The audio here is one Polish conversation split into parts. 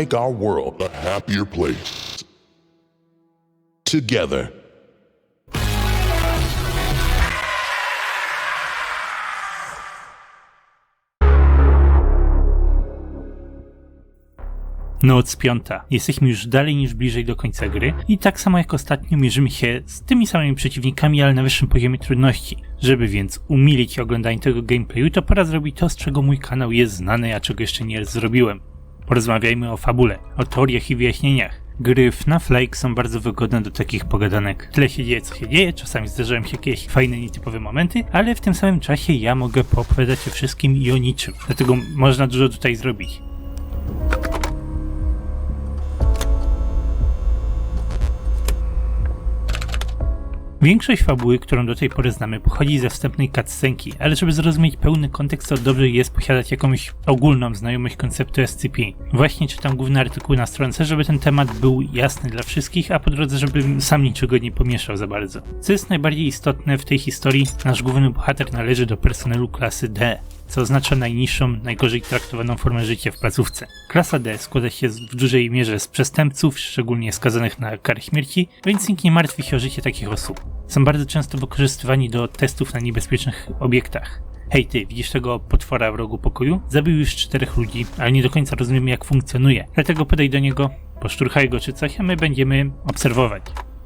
make our world a happier place. Together. Noc 5. Jesteśmy już dalej niż bliżej do końca gry i tak samo jak ostatnio mierzymy się z tymi samymi przeciwnikami, ale na wyższym poziomie trudności. Żeby więc umilić oglądanie tego gameplayu, to pora zrobić to, z czego mój kanał jest znany, a czego jeszcze nie zrobiłem. Porozmawiajmy o fabule, o teoriach i wyjaśnieniach. Gry FNAF-like są bardzo wygodne do takich pogadanek. Tyle się dzieje, co się dzieje, czasami zdarzają się jakieś fajne, nietypowe momenty, ale w tym samym czasie ja mogę poopowiadać o wszystkim i o niczym. Dlatego można dużo tutaj zrobić. Większość fabuły, którą do tej pory znamy, pochodzi ze wstępnej cutscenki, ale żeby zrozumieć pełny kontekst, to dobrze jest posiadać jakąś ogólną znajomość konceptu SCP. Właśnie czytam główny artykuł na stronce, żeby ten temat był jasny dla wszystkich, a po drodze, żebym sam niczego nie pomieszał za bardzo. Co jest najbardziej istotne w tej historii, nasz główny bohater należy do personelu klasy D, co oznacza najniższą, najgorzej traktowaną formę życia w placówce. Klasa D składa się w dużej mierze z przestępców, szczególnie skazanych na karę śmierci, więc nikt nie martwi się o życie takich osób. Są bardzo często wykorzystywani do testów na niebezpiecznych obiektach. Hej ty, widzisz tego potwora w rogu pokoju? Zabił już 4 ludzi, ale nie do końca rozumiemy jak funkcjonuje. Dlatego podaj do niego, poszturchaj go czy coś, a my będziemy obserwować.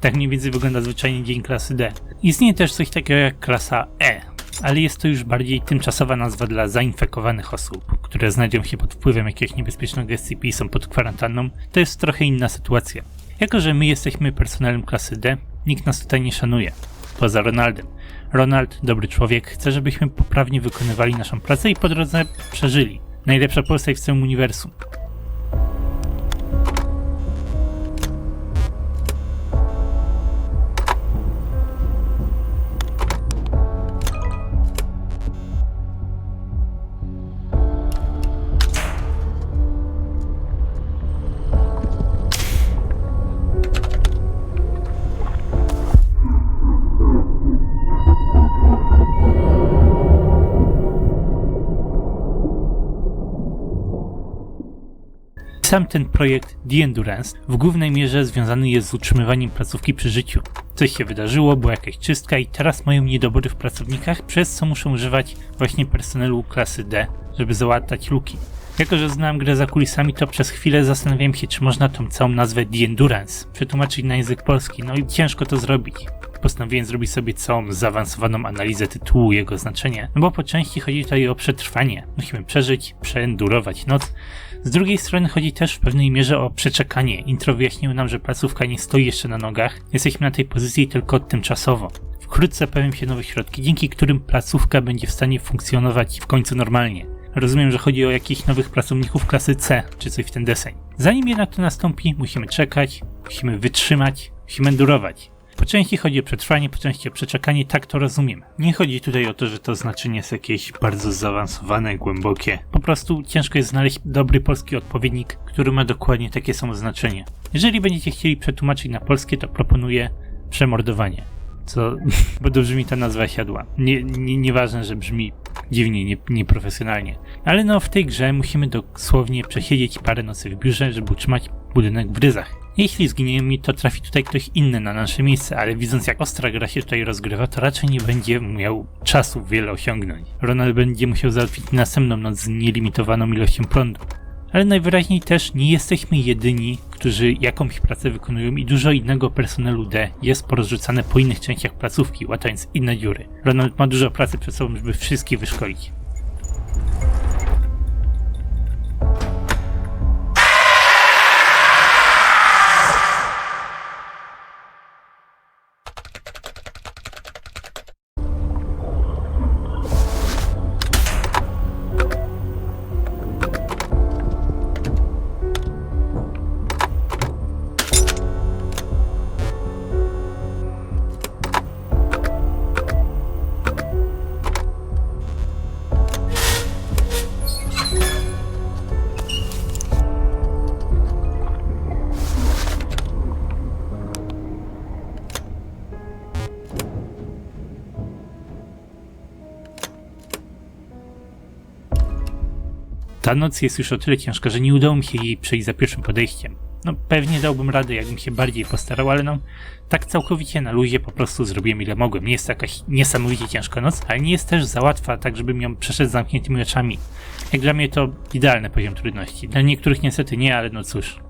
Tak mniej więcej wygląda zwyczajnie dzień klasy D. Istnieje też coś takiego jak klasa E, ale jest to już bardziej tymczasowa nazwa dla zainfekowanych osób, które znajdą się pod wpływem jakiegoś niebezpiecznego SCP i są pod kwarantanną. To jest trochę inna sytuacja. Jako że my jesteśmy personelem klasy D, nikt nas tutaj nie szanuje. Poza Ronaldem. Ronald, dobry człowiek, chce, żebyśmy poprawnie wykonywali naszą pracę i po drodze przeżyli. Najlepsza postać w całym uniwersum. Sam ten projekt The Endurance w głównej mierze związany jest z utrzymywaniem placówki przy życiu. Coś się wydarzyło, była jakaś czystka i teraz mają niedobory w pracownikach, przez co muszą używać właśnie personelu klasy D, żeby załatać luki. Jako że znałem grę za kulisami, to przez chwilę zastanawiałem się, czy można tą całą nazwę The Endurance przetłumaczyć na język polski, no i ciężko to zrobić. Postanowiłem zrobić sobie całą zaawansowaną analizę tytułu i jego znaczenia, no bo po części chodzi tutaj o przetrwanie. Musimy przeżyć, przeendurować noc. Z drugiej strony chodzi też w pewnej mierze o przeczekanie. Intro wyjaśniło nam, że placówka nie stoi jeszcze na nogach. Jesteśmy na tej pozycji tylko tymczasowo. Wkrótce pojawią się nowe środki, dzięki którym placówka będzie w stanie funkcjonować w końcu normalnie. Rozumiem, że chodzi o jakichś nowych pracowników klasy C, czy coś w ten deseń. Zanim jednak to nastąpi, musimy czekać, musimy wytrzymać, musimy endurować. Po części chodzi o przetrwanie, po części o przeczekanie, tak to rozumiem. Nie chodzi tutaj o to, że to znaczenie jest jakieś bardzo zaawansowane, głębokie. Po prostu ciężko jest znaleźć dobry polski odpowiednik, który ma dokładnie takie samo znaczenie. Jeżeli będziecie chcieli przetłumaczyć na polskie, to proponuję przemordowanie. Co, bo dobrze mi ta nazwa siadła. Nieważne, że brzmi dziwnie, nieprofesjonalnie. Ale no w tej grze musimy dosłownie przesiedzieć parę nocy w biurze, żeby utrzymać budynek w ryzach. Jeśli zginiemy, to trafi tutaj ktoś inny na nasze miejsce, ale widząc jak ostra gra się tutaj rozgrywa, to raczej nie będzie miał czasu wiele osiągnąć. Ronald będzie musiał załatwić następną noc z nielimitowaną ilością prądu. Ale najwyraźniej też nie jesteśmy jedyni, którzy jakąś pracę wykonują i dużo innego personelu D jest porozrzucane po innych częściach placówki, łatając inne dziury. Ronald ma dużo pracy przed sobą, żeby wszystkich wyszkolić. Ta noc jest już o tyle ciężka, że nie udało mi się jej przejść za pierwszym podejściem. No pewnie dałbym radę, jakbym się bardziej postarał, ale no tak całkowicie na luzie po prostu zrobiłem ile mogłem. Nie jest to jakaś niesamowicie ciężka noc, ale nie jest też za łatwa, tak żebym ją przeszedł z zamkniętymi oczami. Jak dla mnie to idealny poziom trudności. Dla niektórych niestety nie, ale no cóż.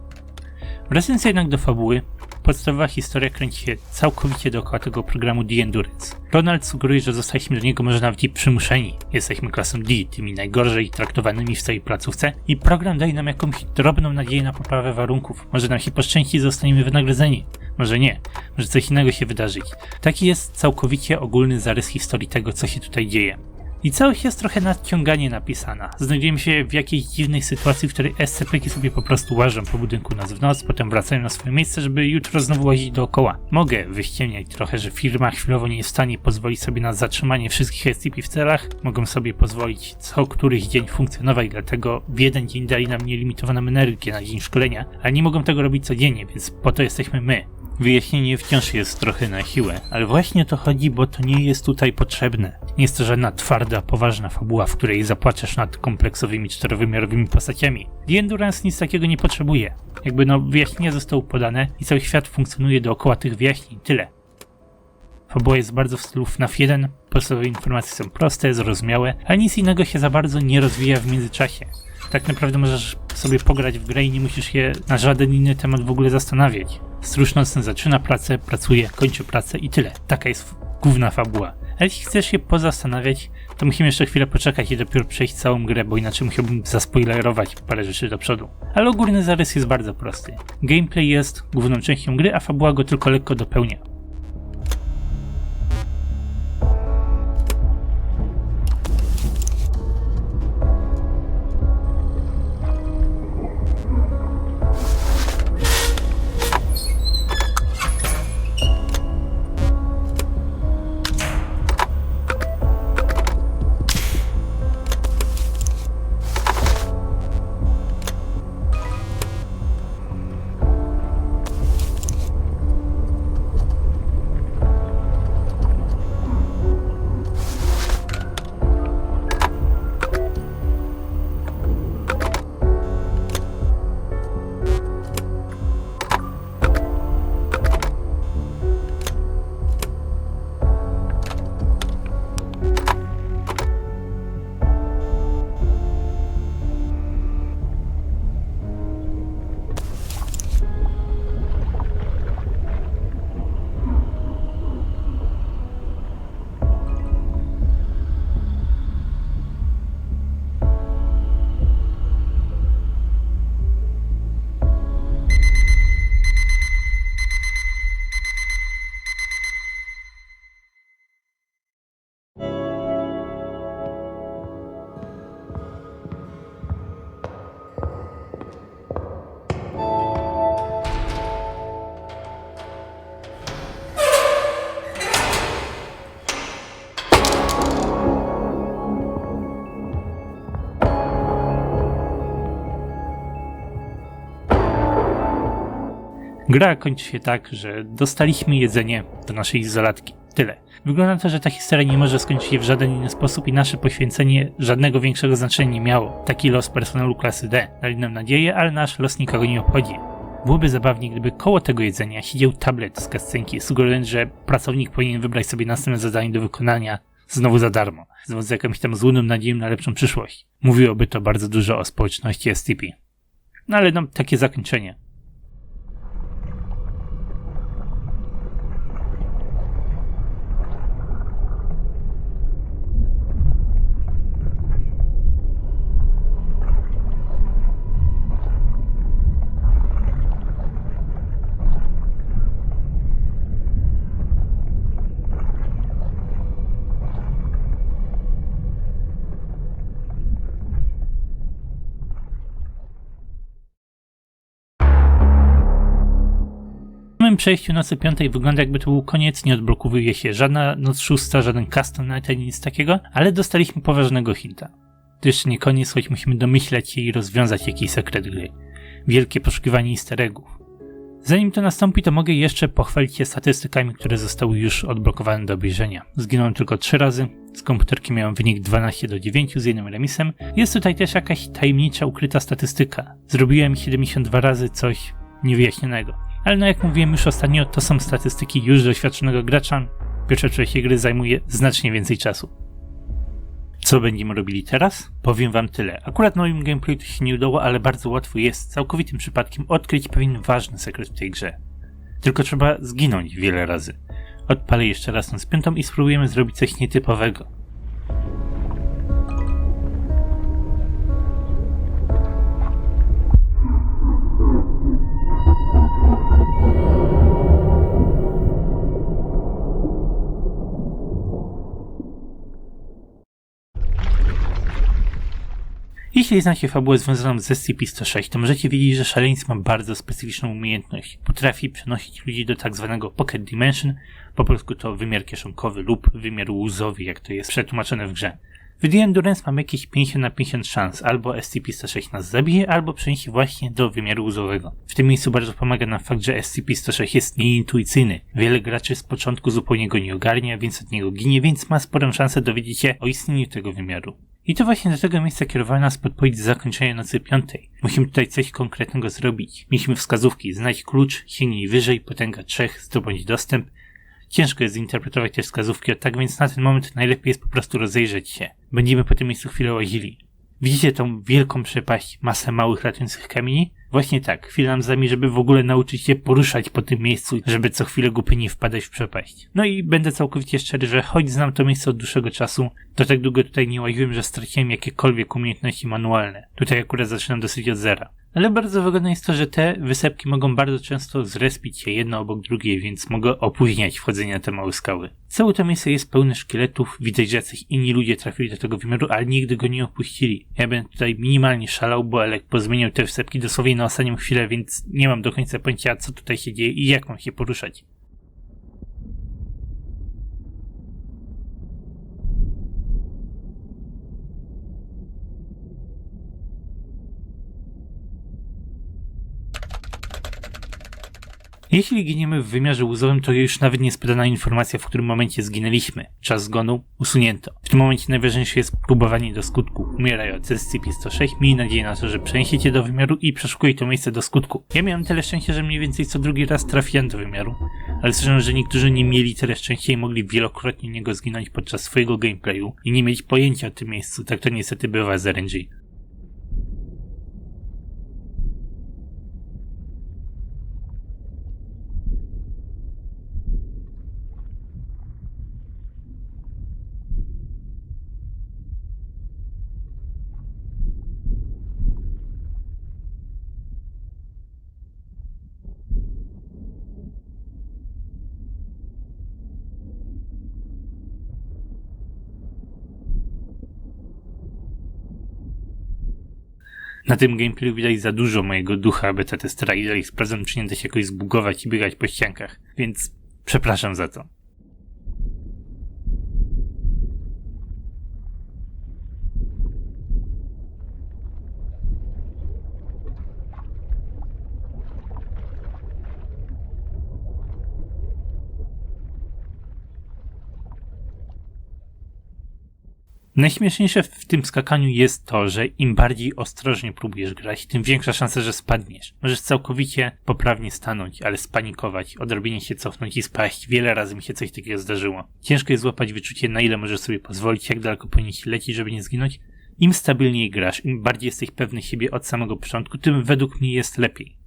Wracając jednak do fabuły, podstawowa historia kręci się całkowicie dookoła tego programu The Endurance. Ronald sugeruje, że zostaliśmy do niego może nawet i przymuszeni. Jesteśmy klasą D, tymi najgorzej traktowanymi w całej placówce i program daje nam jakąś drobną nadzieję na poprawę warunków. Może nam się poszczęści i zostaniemy wynagrodzeni. Może nie. Może coś innego się wydarzyć. Taki jest całkowicie ogólny zarys historii tego, co się tutaj dzieje. I całość jest trochę nadciąganie napisana. Znajdujemy się w jakiejś dziwnej sytuacji, w której SCP-ki sobie po prostu łażą po budynku nas w noc, potem wracają na swoje miejsce, żeby jutro znowu łazić dookoła. Mogę wyściemniać trochę, że firma chwilowo nie jest w stanie pozwolić sobie na zatrzymanie wszystkich SCP w celach, mogą sobie pozwolić co któryś dzień funkcjonować, dlatego w jeden dzień dali nam nielimitowaną energię na dzień szkolenia, ale nie mogą tego robić codziennie, więc po to jesteśmy my. Wyjaśnienie wciąż jest trochę na siłę, ale właśnie o to chodzi, bo to nie jest tutaj potrzebne. Nie jest to żadna twarda, poważna fabuła, w której zapłaczesz nad kompleksowymi, czterowymiarowymi postaciami. The Endurance nic takiego nie potrzebuje. Jakby wyjaśnienia zostały podane i cały świat funkcjonuje dookoła tych wyjaśnień, tyle. Fabuła jest bardzo w stylu FNAF 1, podstawowe informacje są proste, zrozumiałe, ale nic innego się za bardzo nie rozwija w międzyczasie. Tak naprawdę możesz sobie pograć w grę i nie musisz się na żaden inny temat w ogóle zastanawiać. Stróż nocny zaczyna pracę, pracuje, kończy pracę i tyle. Taka jest główna fabuła. A jeśli chcesz się pozastanawiać, to musimy jeszcze chwilę poczekać i dopiero przejść całą grę, bo inaczej musiałbym zaspoilerować parę rzeczy do przodu. Ale ogólny zarys jest bardzo prosty. Gameplay jest główną częścią gry, a fabuła go tylko lekko dopełnia. Gra kończy się tak, że dostaliśmy jedzenie do naszej izolatki. Tyle. Wygląda na to, że ta historia nie może skończyć się w żaden inny sposób i nasze poświęcenie żadnego większego znaczenia nie miało. Taki los personelu klasy D. Dali nam nadzieję, ale nasz los nikogo nie obchodzi. Byłoby zabawnie, gdyby koło tego jedzenia siedział tablet z cutscenki, sugerując, że pracownik powinien wybrać sobie następne zadanie do wykonania znowu za darmo. Znowu z jakąś tam złudną nadzieją na lepszą przyszłość. Mówiłoby to bardzo dużo o społeczności SCP. No ale takie zakończenie. W samym przejściu nocy 5 wygląda, jakby to był koniec, nie odblokowuje się żadna noc 6, żaden custom night ani nic takiego, ale dostaliśmy poważnego hinta. To jeszcze nie koniec, choć musimy domyślać się i rozwiązać jakiś sekret gry. Wielkie poszukiwanie easter eggów. Zanim to nastąpi, to mogę jeszcze pochwalić się statystykami, które zostały już odblokowane do obejrzenia. Zginąłem tylko 3 razy, z komputerki miałem wynik 12-9 z jednym remisem. Jest tutaj też jakaś tajemnicza, ukryta statystyka. Zrobiłem 72 razy coś niewyjaśnionego. Ale no jak mówiłem już ostatnio, to są statystyki już doświadczonego gracza. Pierwsza część gry zajmuje znacznie więcej czasu. Co będziemy robili teraz? Powiem wam tyle. Akurat moim gameplayu to się nie udało, ale bardzo łatwo jest całkowitym przypadkiem odkryć pewien ważny sekret w tej grze. Tylko trzeba zginąć wiele razy. Odpalę jeszcze raz tą spiętą i spróbujemy zrobić coś nietypowego. Jeśli znacie fabułę związaną z SCP-106, to możecie wiedzieć, że szaleńc ma bardzo specyficzną umiejętność. Potrafi przenosić ludzi do tak zwanego Pocket Dimension, po polsku to wymiar kieszonkowy lub wymiar łzowy, jak to jest przetłumaczone w grze. W The Endurance mamy jakieś 50/50 szans, albo SCP-106 nas zabije, albo przeniesie właśnie do wymiaru łzowego. W tym miejscu bardzo pomaga nam fakt, że SCP-106 jest nieintuicyjny. Wiele graczy z początku zupełnie go nie ogarnia, więc od niego ginie, więc ma sporą szansę dowiedzieć się o istnieniu tego wymiaru. I to właśnie do tego miejsca kierowała nas podpowiedź zakończenia nocy 5. Musimy tutaj coś konkretnego zrobić. Mieliśmy wskazówki, znajdź klucz, sięgnij wyżej, potęga 3, zdobądź dostęp. Ciężko jest zinterpretować te wskazówki, tak więc na ten moment najlepiej jest po prostu rozejrzeć się. Będziemy po tym miejscu chwilę łazili. Widzicie tą wielką przepaść, masę małych latających kamieni? Właśnie tak, chwilę nam zajmie, żeby w ogóle nauczyć się poruszać po tym miejscu, żeby co chwilę głupio nie wpadać w przepaść. No i będę całkowicie szczery, że choć znam to miejsce od dłuższego czasu, to tak długo tutaj nie łaziłem, że straciłem jakiekolwiek umiejętności manualne. Tutaj akurat zaczynam dosyć od zera. Ale bardzo wygodne jest to, że te wysepki mogą bardzo często zrespić się jedna obok drugiej, więc mogę opóźniać wchodzenie na te małe skały. Całe to miejsce jest pełne szkieletów, widać, że jacyś inni ludzie trafili do tego wymiaru, ale nigdy go nie opuścili. Ja bym tutaj minimalnie szalał, bo Elek pozmieniał te wysepki dosłownie na ostatnią chwilę, więc nie mam do końca pojęcia, co tutaj się dzieje i jak mam się poruszać. Jeśli giniemy w wymiarze łzowym, to już nawet nie jest podana informacja, w którym momencie zginęliśmy. Czas zgonu usunięto. W tym momencie najważniejsze jest próbowanie do skutku. Umierając SCP-106, miej nadzieję na to, że przeniesiecie do wymiaru i przeszukuj to miejsce do skutku. Ja miałem tyle szczęścia, że mniej więcej co drugi raz trafiłem do wymiaru, ale słyszę, że niektórzy nie mieli tyle szczęścia i mogli wielokrotnie niego zginąć podczas swojego gameplayu i nie mieć pojęcia o tym miejscu. Tak to niestety bywa z RNG. Na tym gameplayu widać za dużo mojego ducha beta testera i sprawdzam, czy nie da się jakoś zbugować i biegać po ściankach, więc przepraszam za to. Najśmieszniejsze w tym skakaniu jest to, że im bardziej ostrożnie próbujesz grać, tym większa szansa, że spadniesz. Możesz całkowicie poprawnie stanąć, ale spanikować, odrobinie się cofnąć i spaść. Wiele razy mi się coś takiego zdarzyło. Ciężko jest złapać wyczucie, na ile możesz sobie pozwolić, jak daleko powinieneś lecieć, żeby nie zginąć. Im stabilniej grasz, im bardziej jesteś pewny siebie od samego początku, tym według mnie jest lepiej.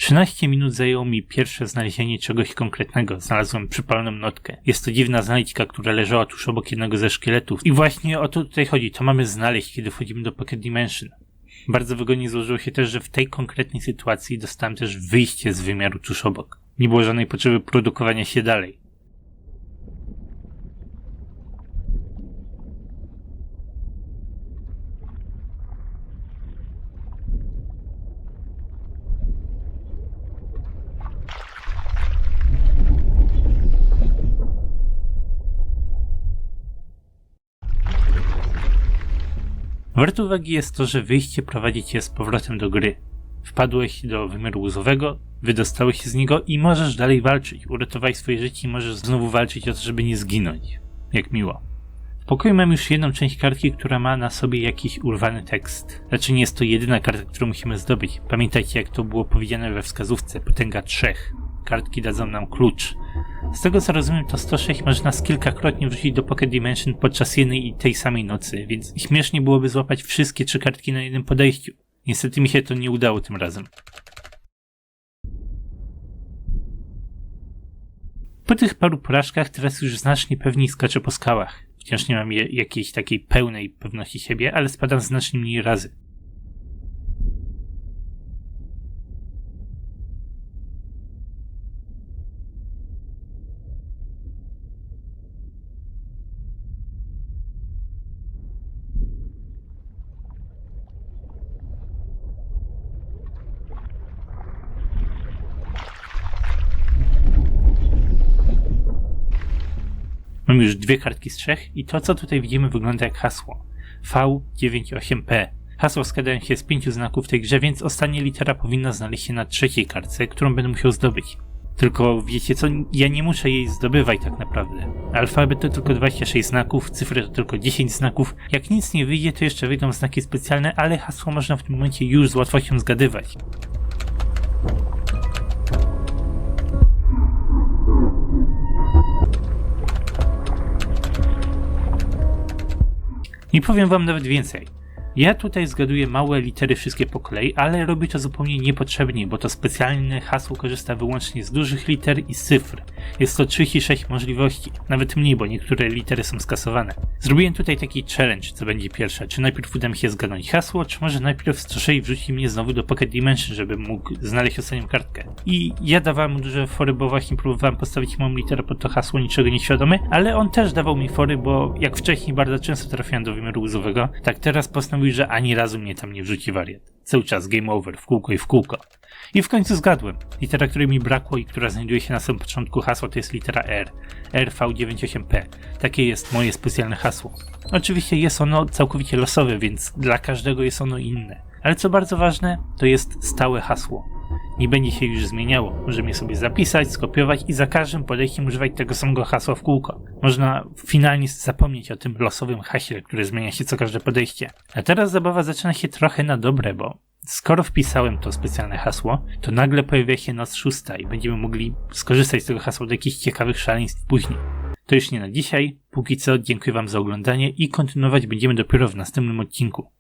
13 minut zajęło mi pierwsze znalezienie czegoś konkretnego. Znalazłem przypaloną notkę. Jest to dziwna znajdźka, która leżała tuż obok jednego ze szkieletów. I właśnie o to tutaj chodzi. To mamy znaleźć, kiedy wchodzimy do Pocket Dimension. Bardzo wygodnie złożyło się też, że w tej konkretnej sytuacji dostałem też wyjście z wymiaru tuż obok. Nie było żadnej potrzeby produkowania się dalej. Warte uwagi jest to, że wyjście prowadzi cię z powrotem do gry. Wpadłeś do wymiaru łzowego, wydostałeś się z niego i możesz dalej walczyć. Uratowałeś swoje życie i możesz znowu walczyć o to, żeby nie zginąć. Jak miło. W pokoju mam już jedną część kartki, która ma na sobie jakiś urwany tekst. Znaczy nie jest to jedyna kartka, którą musimy zdobyć. Pamiętajcie, jak to było powiedziane we wskazówce. Potęga 3. Kartki dadzą nam klucz. Z tego co rozumiem, to 106 może nas kilkakrotnie wrzucić do Pocket Dimension podczas jednej i tej samej nocy, więc śmiesznie byłoby złapać wszystkie 3 kartki na jednym podejściu. Niestety mi się to nie udało tym razem. Po tych paru porażkach teraz już znacznie pewniej skaczę po skałach. Wciąż nie mam jakiejś takiej pełnej pewności siebie, ale spadam znacznie mniej razy. Mam już 2 kartki z 3 i to, co tutaj widzimy, wygląda jak hasło. V98P. Hasło składają się z 5 znaków w tej grze, więc ostatnia litera powinna znaleźć się na 3. kartce, którą będę musiał zdobyć. Tylko wiecie co, ja nie muszę jej zdobywać tak naprawdę. Alfabet to tylko 26 znaków, cyfry to tylko 10 znaków. Jak nic nie wyjdzie, to jeszcze wyjdą znaki specjalne, ale hasło można w tym momencie już z łatwością zgadywać. I powiem wam nawet więcej. Ja tutaj zgaduję małe litery wszystkie po kolei, ale robię to zupełnie niepotrzebnie, bo to specjalne hasło korzysta wyłącznie z dużych liter i z cyfr. Jest to 36 możliwości, nawet mniej, bo niektóre litery są skasowane. Zrobiłem tutaj taki challenge, co będzie pierwsze. Czy najpierw uda mi się zgadnąć hasło, czy może najpierw 106 wrzuci mnie znowu do Pocket Dimension, żebym mógł znaleźć ostatnią kartkę. I ja dawałem mu duże fory, bo właśnie próbowałem postawić małą literę pod to hasło, niczego nieświadomy, ale on też dawał mi fory, bo jak wcześniej bardzo często trafiałem do wymiaru łzowego, tak teraz postanowił, że ani razu mnie tam nie wrzuci wariat. Cały czas game over, w kółko i w kółko. I w końcu zgadłem. Litera, której mi brakło i która znajduje się na samym początku hasła, to jest litera R. RV98P. Takie jest moje specjalne hasło. Oczywiście jest ono całkowicie losowe, więc dla każdego jest ono inne. Ale co bardzo ważne, to jest stałe hasło. Nie będzie się już zmieniało. Możemy je sobie zapisać, skopiować i za każdym podejściem używać tego samego hasła w kółko. Można finalnie zapomnieć o tym losowym haśle, które zmienia się co każde podejście. A teraz zabawa zaczyna się trochę na dobre, bo skoro wpisałem to specjalne hasło, to nagle pojawia się noc 6 i będziemy mogli skorzystać z tego hasła do jakichś ciekawych szaleństw później. To już nie na dzisiaj. Póki co dziękuję wam za oglądanie i kontynuować będziemy dopiero w następnym odcinku.